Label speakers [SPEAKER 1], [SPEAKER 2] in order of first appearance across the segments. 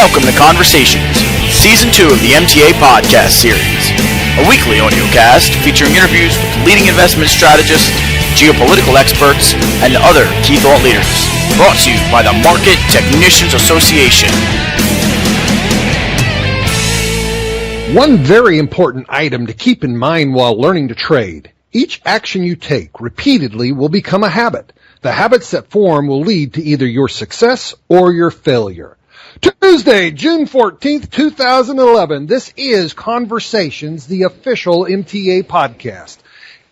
[SPEAKER 1] Welcome to Conversations, Season 2 of the MTA podcast series, a weekly audiocast featuring interviews with leading investment strategists, geopolitical experts, and other key thought leaders, brought to you by the Market Technicians Association.
[SPEAKER 2] One very important item to keep in mind while learning to trade. Each action you take repeatedly will become a habit. The habits that form will lead to either your success or your failure. Tuesday, June 14th, 2011. This is Conversations, the official MTA podcast.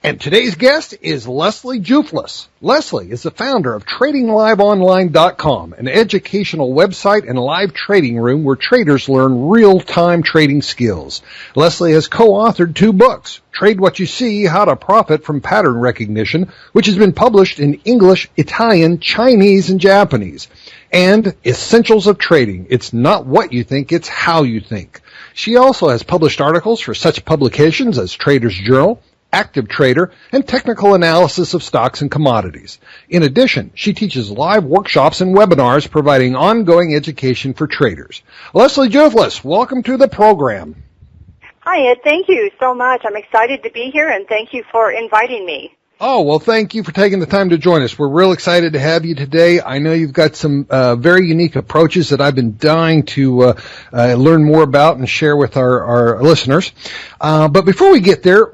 [SPEAKER 2] And today's guest is Leslie Jouflas. Leslie is the founder of TradingLiveOnline.com, an educational website and live trading room where traders learn real-time trading skills. Leslie has co-authored 2 books, Trade What You See, How to Profit from Pattern Recognition, which has been published in English, Italian, Chinese, and Japanese, and Essentials of Trading. It's not what you think, it's how you think. She also has published articles for such publications as Trader's Journal, Active Trader, and technical analysis of stocks and commodities. In addition, she teaches live workshops and webinars providing ongoing education for traders. Leslie Jouflas, welcome to the program.
[SPEAKER 3] Hi, Ed. Thank you so much. I'm excited to be here, and thank you for inviting me.
[SPEAKER 2] Oh, well, thank you for taking the time to join us. We're real excited to have you today. I know you've got some very unique approaches that I've been dying to learn more about and share with our listeners. But before we get there,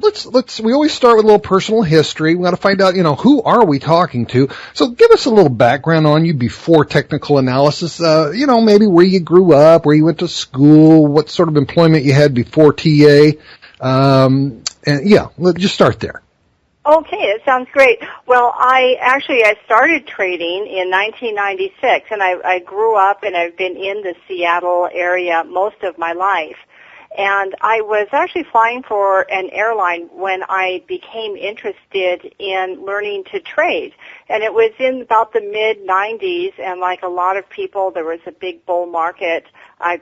[SPEAKER 2] we always start with a little personal history. We got to find out, who are we talking to? So give us a little background on you before technical analysis. Maybe where you grew up, where you went to school, what sort of employment you had before TA. Let's just start there.
[SPEAKER 3] Okay, it sounds great. Well, I started trading in 1996, and I grew up and I've been in the Seattle area most of my life. And I was actually flying for an airline when I became interested in learning to trade. And it was in about the mid-90s, and like a lot of people, there was a big bull market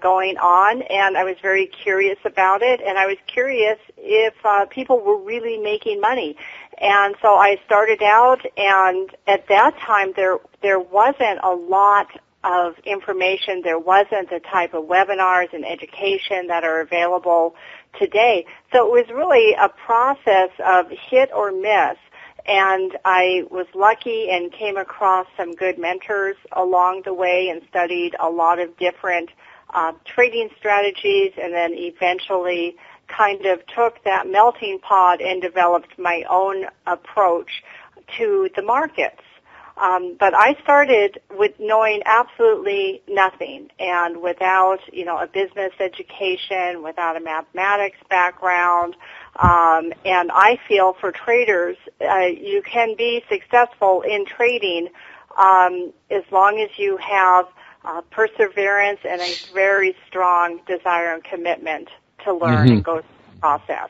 [SPEAKER 3] going on, and I was very curious about it, and I was curious if people were really making money. And so I started out, and at that time there wasn't a lot of information. There wasn't the type of webinars and education that are available today. So it was really a process of hit or miss. And I was lucky and came across some good mentors along the way and studied a lot of different trading strategies, and then eventually kind of took that melting pot and developed my own approach to the markets. But I started with knowing absolutely nothing, and without, a business education, without a mathematics background. And I feel for traders, you can be successful in trading as long as you have perseverance and a very strong desire and commitment to learn and go through the process.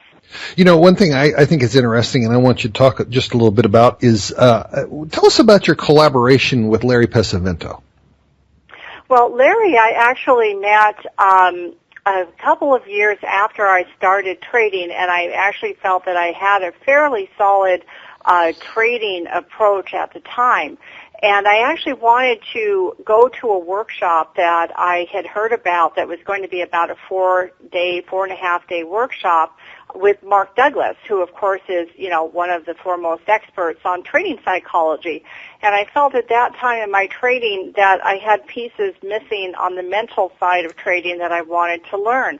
[SPEAKER 2] One thing I think is interesting, and I want you to talk just a little bit about, is tell us about your collaboration with Larry Pesavento.
[SPEAKER 3] Well, Larry, I actually met a couple of years after I started trading, and I actually felt that I had a fairly solid trading approach at the time. And I actually wanted to go to a workshop that I had heard about that was going to be about a 4.5 day workshop with Mark Douglas, who of course is, one of the foremost experts on trading psychology. And I felt at that time in my trading that I had pieces missing on the mental side of trading that I wanted to learn.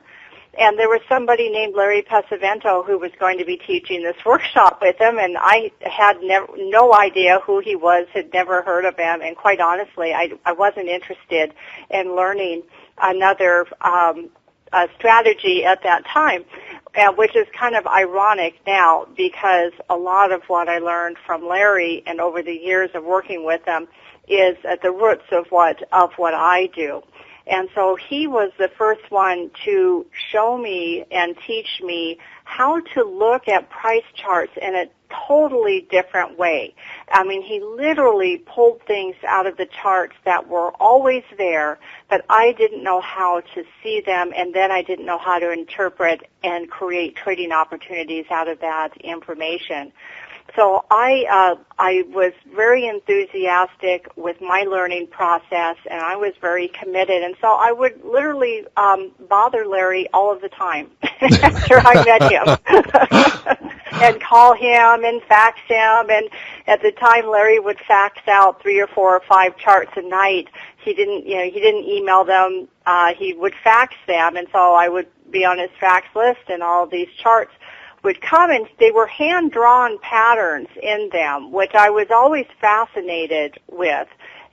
[SPEAKER 3] And there was somebody named Larry Pesavento who was going to be teaching this workshop with him, and I had no idea who he was, had never heard of him, and quite honestly, I wasn't interested in learning another strategy at that time, which is kind of ironic now because a lot of what I learned from Larry and over the years of working with him is at the roots of what I do. And so he was the first one to show me and teach me how to look at price charts in a totally different way. I mean, he literally pulled things out of the charts that were always there, but I didn't know how to see them, and then I didn't know how to interpret and create trading opportunities out of that information. So I was very enthusiastic with my learning process, and I was very committed. And so I would literally bother Larry all of the time after I met him, and call him and fax him. And at the time, Larry would fax out 3 or 4 or 5 charts a night. He didn't email them. He would fax them, and so I would be on his fax list, and all of these charts would come, and they were hand-drawn patterns in them, which I was always fascinated with.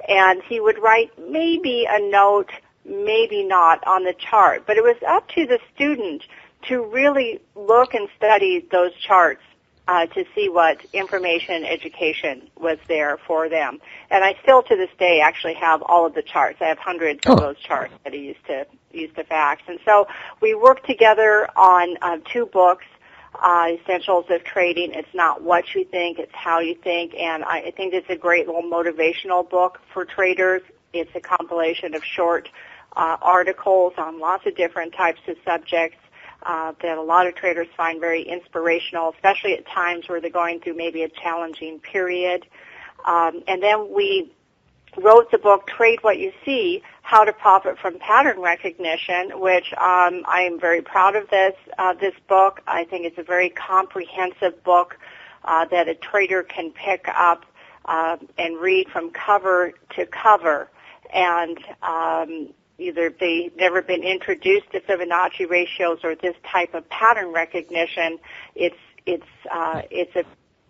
[SPEAKER 3] And he would write maybe a note, maybe not, on the chart. But it was up to the student to really look and study those charts to see what information and education was there for them. And I still, to this day, actually have all of the charts. I have hundreds of those charts that he used to fax. And so we worked together on 2 books. Essentials of Trading. It's not what you think, it's how you think, and I think it's a great little motivational book for traders. It's a compilation of short articles on lots of different types of subjects that a lot of traders find very inspirational, especially at times where they're going through maybe a challenging period. And then we wrote the book Trade What You See, How to Profit from Pattern Recognition, which I am very proud of this book. I think it's a very comprehensive book that a trader can pick up and read from cover to cover. And either they've never been introduced to Fibonacci ratios or this type of pattern recognition. It's a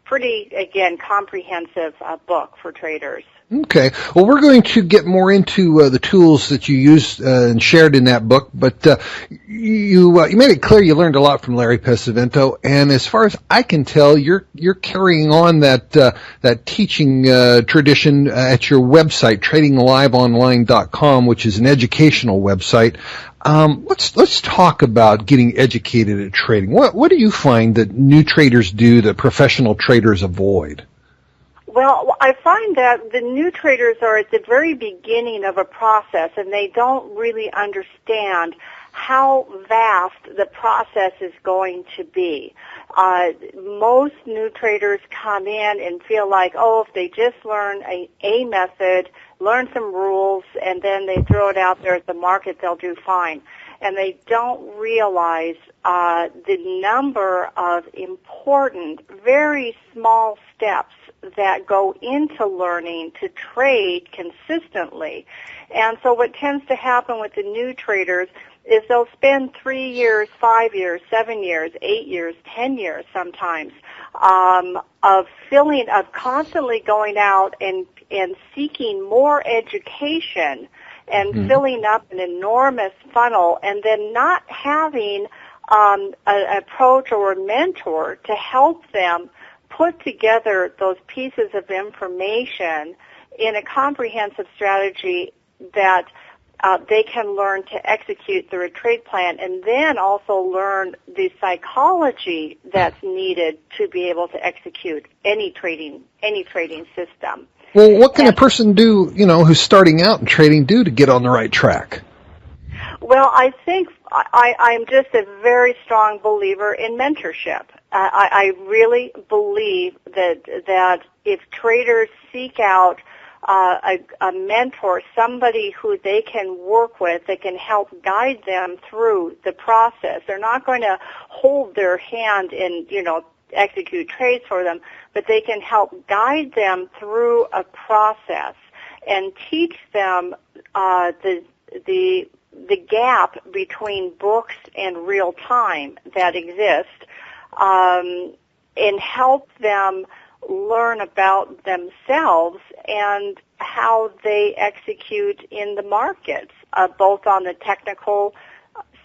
[SPEAKER 3] pretty, again, comprehensive book for traders.
[SPEAKER 2] Okay. Well, we're going to get more into the tools that you used and shared in that book, but you made it clear you learned a lot from Larry Pesavento, and as far as I can tell, you're carrying on that teaching tradition at your website, tradingliveonline.com, which is an educational website. Let's talk about getting educated at trading. What do you find that new traders do that professional traders avoid?
[SPEAKER 3] Well, I find that the new traders are at the very beginning of a process, and they don't really understand how vast the process is going to be. Most new traders come in and feel like, if they just learn a method, learn some rules, and then they throw it out there at the market, they'll do fine. And they don't realize the number of important, very small steps that go into learning to trade consistently. And so what tends to happen with the new traders is they'll spend 3 years, 5 years, 7 years, 8 years, 10 years sometimes of constantly going out and seeking more education and filling up an enormous funnel, and then not having an approach or a mentor to help them put together those pieces of information in a comprehensive strategy that they can learn to execute through a trade plan, and then also learn the psychology that's needed to be able to execute any trading system.
[SPEAKER 2] Well, what can a person do, who's starting out in trading do to get on the right track?
[SPEAKER 3] Well, I think I'm just a very strong believer in mentorship. I really believe that if traders seek out a mentor, somebody who they can work with, that can help guide them through the process. They're not going to hold their hand and, execute trades for them, but they can help guide them through a process and teach them the gap between books and real time that exist, and help them learn about themselves and how they execute in the markets, both on the technical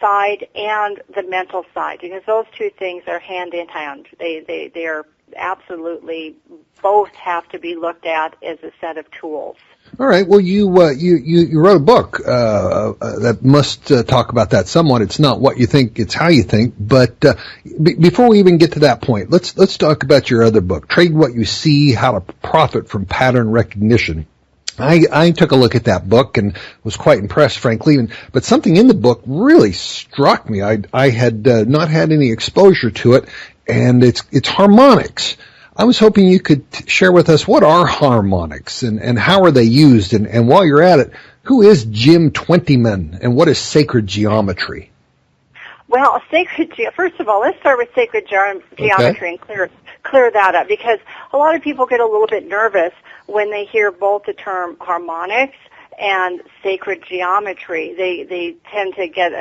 [SPEAKER 3] side and the mental side, because those two things are hand in hand. They are absolutely, both have to be looked at as a set of tools.
[SPEAKER 2] All right. Well, you wrote a book that must talk about that somewhat. It's not what you think; it's how you think. But before we even get to that point, let's talk about your other book, Trade What You See: How to Profit from Pattern Recognition. I took a look at that book and was quite impressed, frankly. But something in the book really struck me. I had not had any exposure to it, and it's harmonics. I was hoping you could share with us what are harmonics and how are they used? And while you're at it, who is Jim Twentyman and what is sacred geometry?
[SPEAKER 3] Well, first of all, let's start with sacred geometry and clear that up, because a lot of people get a little bit nervous when they hear both the term harmonics and sacred geometry. They tend to get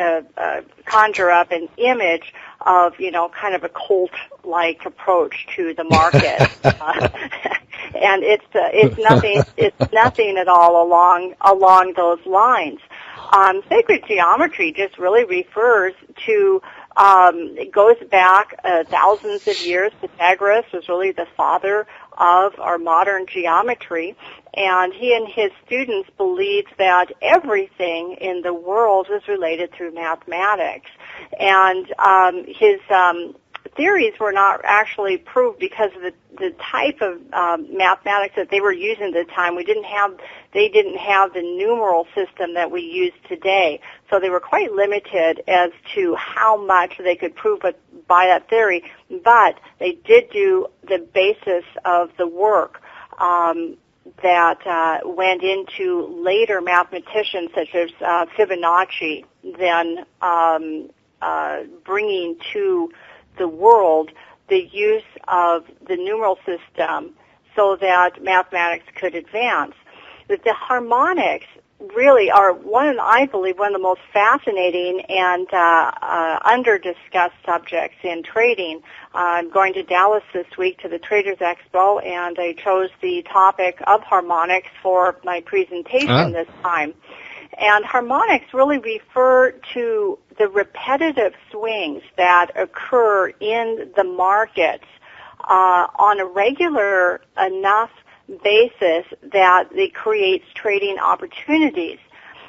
[SPEAKER 3] conjure up an image of, kind of a cult-like approach to the market. And it's nothing at all along those lines. Sacred geometry just really refers to, it goes back thousands of years. Pythagoras was really the father of our modern geometry, and he and his students believed that everything in the world was related through mathematics. And his theories were not actually proved because of the type of mathematics that they were using at the time. They didn't have the numeral system that we use today, so they were quite limited as to how much they could prove by that theory. But they did do the basis of the work that went into later mathematicians such as Fibonacci, then bringing to the world the use of the numeral system so that mathematics could advance. That the harmonics really are I believe, one of the most fascinating and under-discussed subjects in trading. I'm going to Dallas this week to the Traders Expo, and I chose the topic of harmonics for my presentation this time. And harmonics really refer to the repetitive swings that occur in the markets on a regular enough basis that it creates trading opportunities.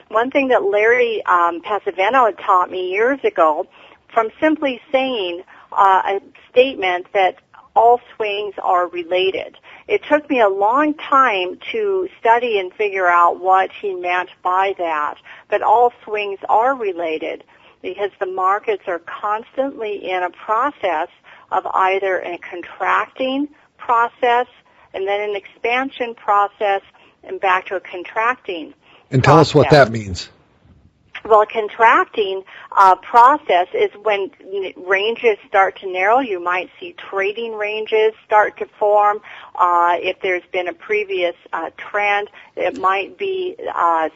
[SPEAKER 3] One thing that Larry Pesavento had taught me years ago, from simply saying a statement that all swings are related. It took me a long time to study and figure out what he meant by that, but all swings are related because the markets are constantly in a process of either a contracting process and then an expansion process and back to a contracting
[SPEAKER 2] And tell us what that means.
[SPEAKER 3] Well, a contracting process is when ranges start to narrow. You might see trading ranges start to form. If there's been a previous trend, it might be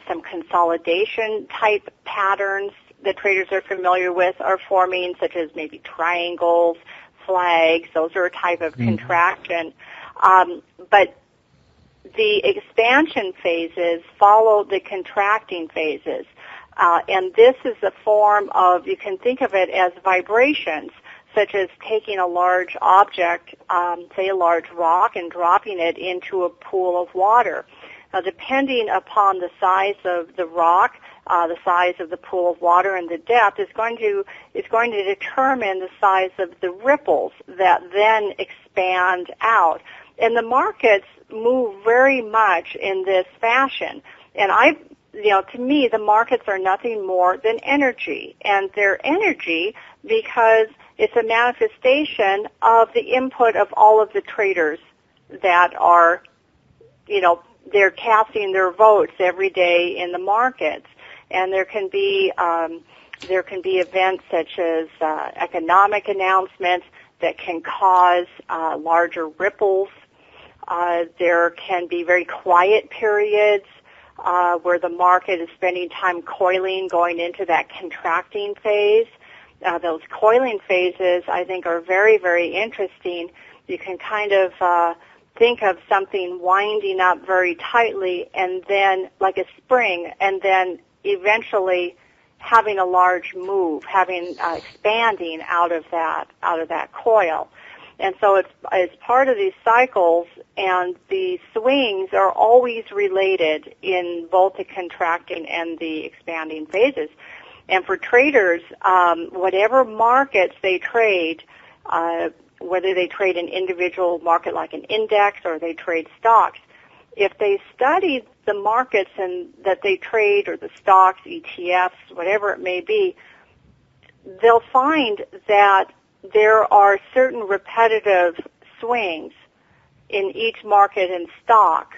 [SPEAKER 3] some consolidation type patterns that traders are familiar with are forming, such as maybe triangles, flags. Those are a type of contraction. But the expansion phases follow the contracting phases. And this is a form of, you can think of it as vibrations, such as taking a large object, say a large rock, and dropping it into a pool of water. Now, depending upon the size of the rock, the size of the pool of water, and the depth is going to determine the size of the ripples that then expand out. And the markets move very much in this fashion. And to me, the markets are nothing more than energy. And they're energy because it's a manifestation of the input of all of the traders that are, they're casting their votes every day in the markets. And there can be events such as economic announcements that can cause larger ripples. There can be very quiet periods where the market is spending time coiling, going into that contracting phase. Those coiling phases, I think, are very, very interesting. You can kind of think of something winding up very tightly and then, like a spring, and then eventually having a large move, expanding out of that coil. And so it's part of these cycles, and the swings are always related in both the contracting and the expanding phases. And for traders, whatever markets they trade, whether they trade an individual market like an index or they trade stocks, if they study the markets and that they trade, or the stocks, ETFs, whatever it may be, they'll find that there are certain repetitive swings in each market and stock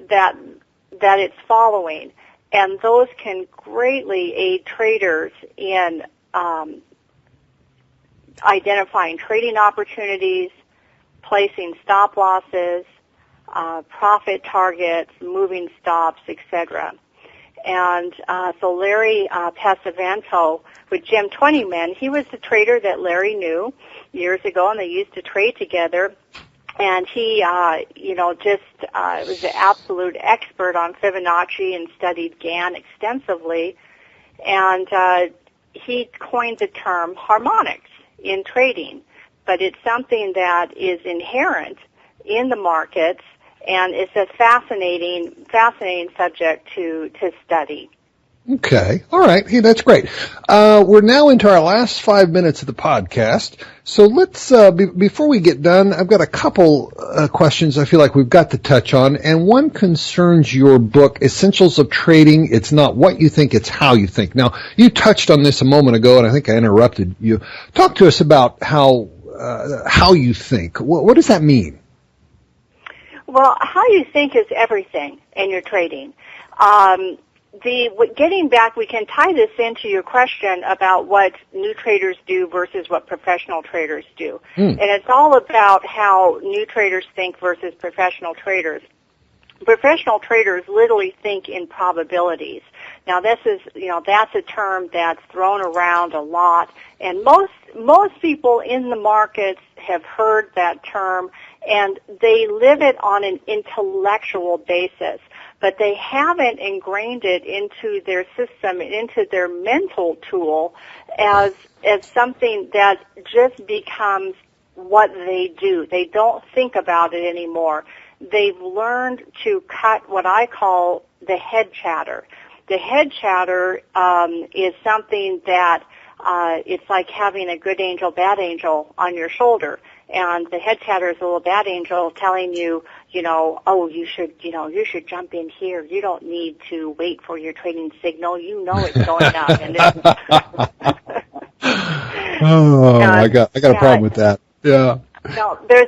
[SPEAKER 3] that it's following, and those can greatly aid traders in identifying trading opportunities, placing stop losses, profit targets, moving stops, etc. And so Larry Pesavento with Gem 20 Men, he was the trader that Larry knew years ago, and they used to trade together. And he, was an absolute expert on Fibonacci and studied Gann extensively. And he coined the term harmonics in trading. But it's something that is inherent in the markets, and it's a fascinating subject to study.
[SPEAKER 2] Okay. All right. Hey, that's great. We're now into our last 5 minutes of the podcast. So let's, before we get done, I've got a couple questions I feel like we've got to touch on. And one concerns your book, Essentials of Trading. It's not what you think, it's how you think. Now, you touched on this a moment ago, and I think I interrupted you. Talk to us about how you think. What does that mean?
[SPEAKER 3] Well, how you think is everything in your trading. Getting back, we can tie this into your question about what new traders do versus what professional traders do. And it's all about how new traders think versus professional traders. Professional traders literally think in probabilities. Now that's a term that's thrown around a lot, and most people in the markets have heard that term, and they live it on an intellectual basis, but they haven't ingrained it into their system, into their mental tool as something that just becomes what they do. They don't think about it anymore. They've learned to cut what I call the head chatter. The head chatter is something that it's like having a good angel, bad angel on your shoulder. And the head chatter is a little bad angel telling you, oh, you should jump in here. You don't need to wait for your trading signal. You know it's going up. And
[SPEAKER 2] I got a problem with that. Yeah.
[SPEAKER 3] No, there's,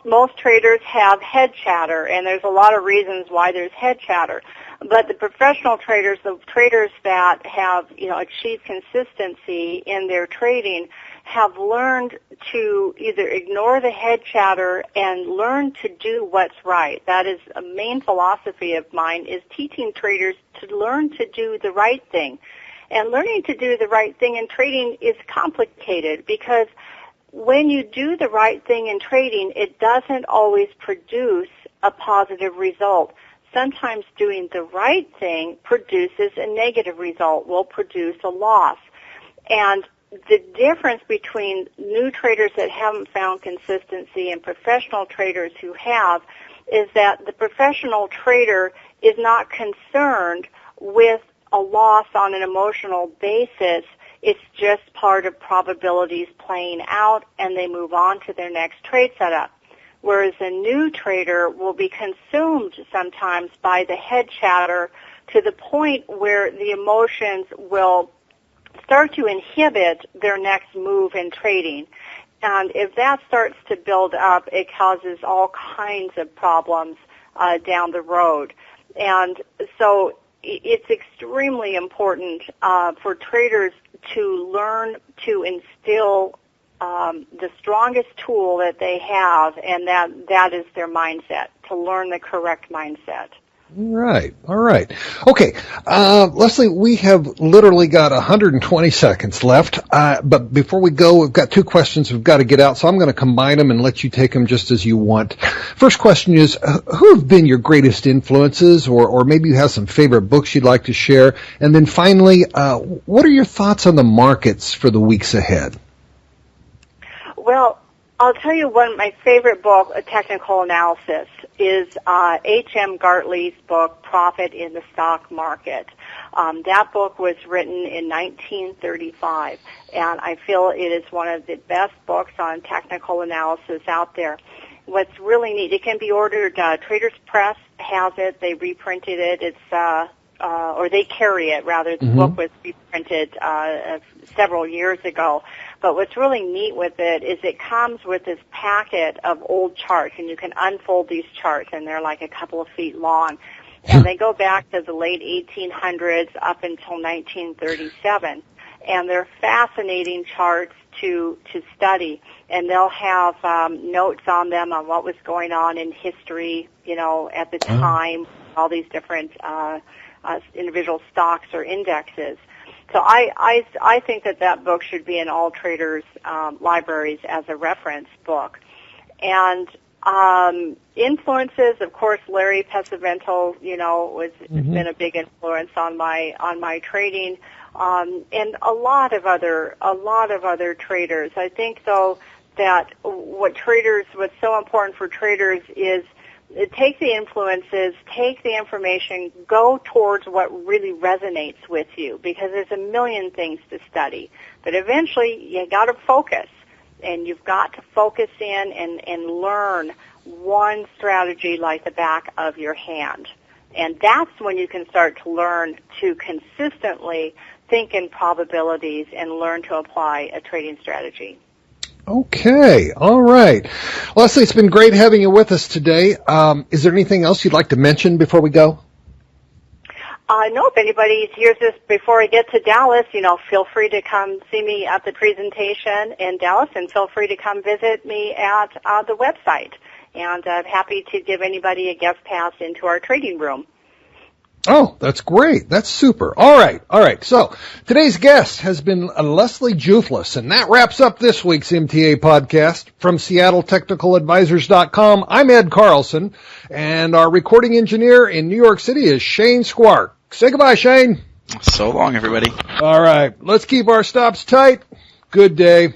[SPEAKER 3] most traders have head chatter, and there's a lot of reasons why there's head chatter. But the professional traders, the traders that have, achieved consistency in their trading, have learned to either ignore the head chatter and learn to do what's right. That is a main philosophy of mine, is teaching traders to learn to do the right thing. And learning to do the right thing in trading is complicated, because when you do the right thing in trading, it doesn't always produce a positive result. Sometimes doing the right thing produces a negative result, will produce a loss. And the difference between new traders that haven't found consistency and professional traders who have is that the professional trader is not concerned with a loss on an emotional basis. It's just part of probabilities playing out, and they move on to their next trade setup. Whereas a new trader will be consumed sometimes by the head chatter to the point where the emotions will start to inhibit their next move in trading. And if that starts to build up, it causes all kinds of problems down the road. And so it's extremely important for traders to learn to instill the strongest tool that they have, and that is their mindset, to learn the correct mindset.
[SPEAKER 2] Right. All right. Okay. Leslie, we have literally got 120 seconds left. But before we go, we've got two questions we've got to get out, so I'm going to combine them and let you take them just as you want. First question is, who have been your greatest influences, or maybe you have some favorite books you'd like to share? And then finally, what are your thoughts on the markets for the weeks ahead?
[SPEAKER 3] Well, I'll tell you one of my favorite book, A Technical Analysis, is H.M. Gartley's book, Profit in the Stock Market. That book was written in 1935, and I feel it is one of the best books on technical analysis out there. What's really neat, it can be ordered, Traders Press has it, they reprinted it, it's or they carry it, rather. The book was reprinted several years ago. But what's really neat with it is it comes with this packet of old charts, and you can unfold these charts, and they're like a couple of feet long. And they go back to the late 1800s up until 1937. And they're fascinating charts to study. And they'll have notes on them on what was going on in history, at the time, all these different individual stocks or indexes. So I think that book should be in all traders' libraries as a reference book. And influences, of course, Larry Pesavento, has been a big influence on my trading, and a lot of other traders. I think though that what's so important for traders is take the influences, take the information, go towards what really resonates with you, because there's a million things to study. But eventually you got to focus. And you've got to focus in and learn one strategy like the back of your hand. And that's when you can start to learn to consistently think in probabilities and learn to apply a trading strategy.
[SPEAKER 2] Okay, all right. Leslie, it's been great having you with us today. Is there anything else you'd like to mention before we go?
[SPEAKER 3] No, if anybody hears this before I get to Dallas, feel free to come see me at the presentation in Dallas, and feel free to come visit me at the website. And I'm happy to give anybody a guest pass into our trading room.
[SPEAKER 2] Oh, that's great. That's super. All right. So today's guest has been Leslie Jouflas, and that wraps up this week's MTA podcast. From SeattleTechnicalAdvisors.com, I'm Ed Carlson, and our recording engineer in New York City is Shane Squark. Say goodbye, Shane.
[SPEAKER 1] So long, everybody.
[SPEAKER 2] All right. Let's keep our stops tight. Good day.